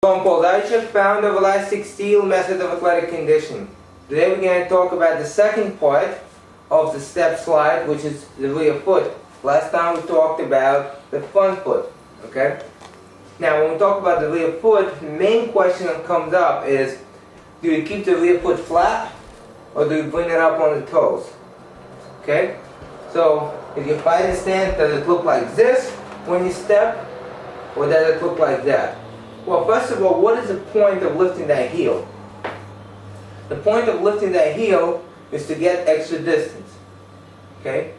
Paul, I just found of elastic steel method of athletic conditioning. Today we're going to talk about the second part of the step slide, which is the rear foot. Last time we talked about the front foot. Okay? Now when we talk about the rear foot, the main question that comes up is, do you keep the rear foot flat or do you bring it up on the toes? Okay? So if you fight a stance, does it look like this when you step, or does it look like that? Well, first of all, what is the point of lifting that heel? The point of lifting that heel is to get extra distance. Okay?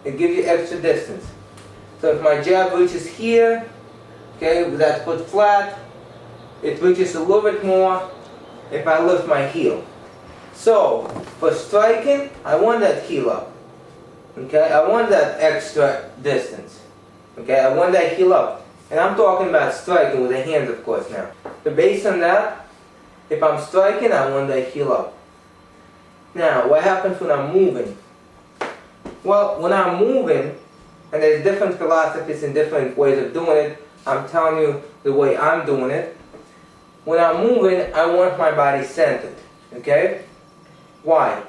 It gives you extra distance. So if my jab reaches here, okay, with that foot flat, it reaches a little bit more if I lift my heel. So, for striking, I want that heel up. Okay? I want that extra distance. Okay? I want that heel up. And I'm talking about striking with the hands, of course, now. So based on that, if I'm striking, I want that heel up. Now, what happens when I'm moving? Well, when I'm moving, and there's different philosophies and different ways of doing it, I'm telling you the way I'm doing it. When I'm moving, I want my body centered. Okay? Why?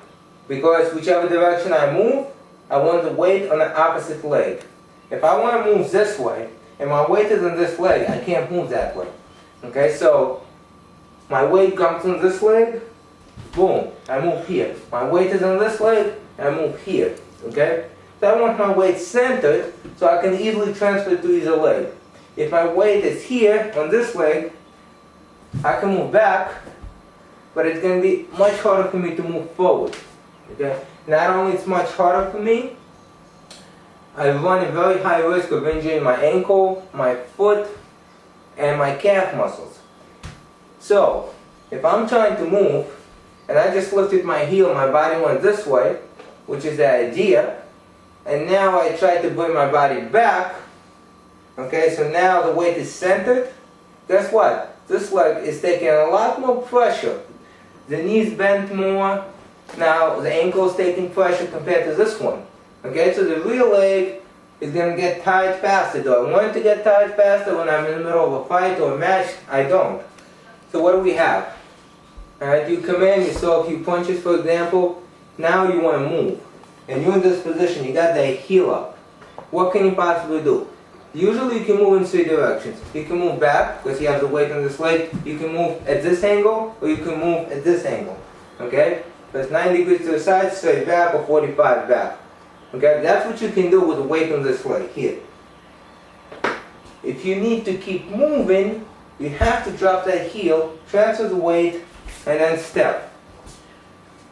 Because whichever direction I move, I want the weight on the opposite leg. If I want to move this way, and my weight is on this leg, I can't move that way. Okay, so my weight comes on this leg, boom, I move here. My weight is on this leg, I move here. Okay? So I want my weight centered so I can easily transfer to either leg. If my weight is here on this leg, I can move back, but it's going to be much harder for me to move forward. Okay? Not only it's much harder for me, I run a very high risk of injuring my ankle, my foot, and my calf muscles. So, if I'm trying to move, and I just lifted my heel, my body went this way, which is the idea, and now I try to bring my body back, okay, so now the weight is centered, guess what? This leg is taking a lot more pressure. The knees bent more, now the ankle is taking pressure compared to this one. Okay, so the rear leg is going to get tired faster. Do I want it to get tired faster when I'm in the middle of a fight or a match? I don't. So what do we have? Alright, you come in, you saw a few punches, for example. Now you want to move. And you're in this position, you got that heel up. What can you possibly do? Usually you can move in three directions. You can move back, because you have the weight on this leg. You can move at this angle, or you can move at this angle. Okay? So it's 90 degrees to the side, straight back, or 45 back. Okay, that's what you can do with the weight on this leg here. If you need to keep moving, you have to drop that heel, transfer the weight, and then step.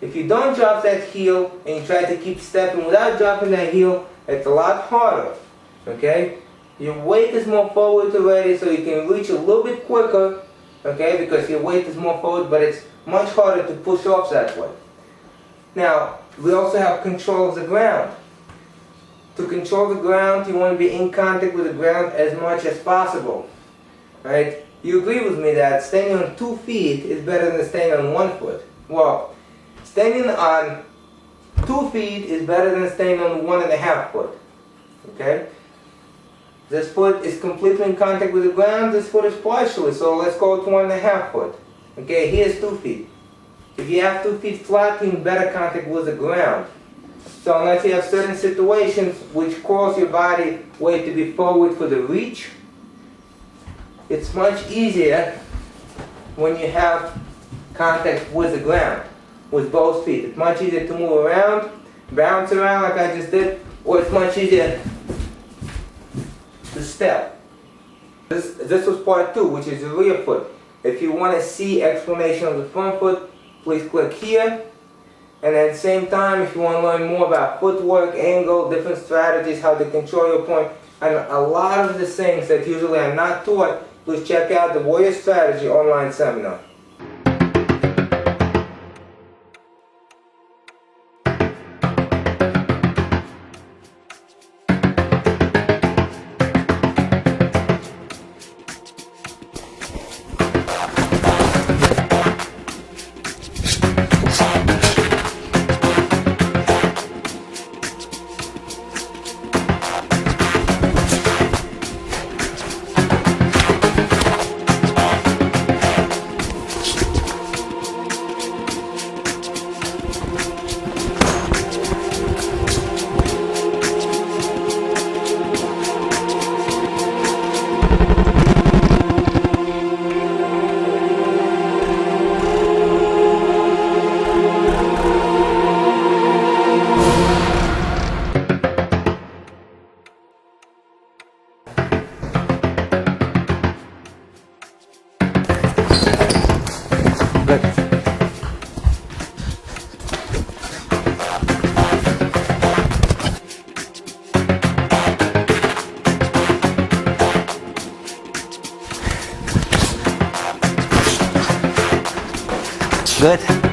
If you don't drop that heel and you try to keep stepping without dropping that heel, it's a lot harder. Okay? Your weight is more forward already, so you can reach a little bit quicker, okay, because your weight is more forward, but it's much harder to push off that way. Now, we also have control of the ground. To control the ground, you want to be in contact with the ground as much as possible. Right? You agree with me that standing on 2 feet is better than standing on 1 foot. Well, standing on 2 feet is better than standing on 1.5 foot. Okay? This foot is completely in contact with the ground, this foot is partially, so let's go to 1.5 foot. Okay, here's 2 feet. If you have 2 feet flat, you're in better contact with the ground. So unless you have certain situations which cause your body weight to be forward for the reach, it's much easier when you have contact with the ground, with both feet. It's much easier to move around, bounce around like I just did, or it's much easier to step. This was part 2, which is the rear foot. If you want to see explanation of the front foot, please click here. And at the same time, if you want to learn more about footwork, angle, different strategies, how to control your point, and a lot of the things that usually I'm not taught, please check out the Warrior Strategy online seminar. Good?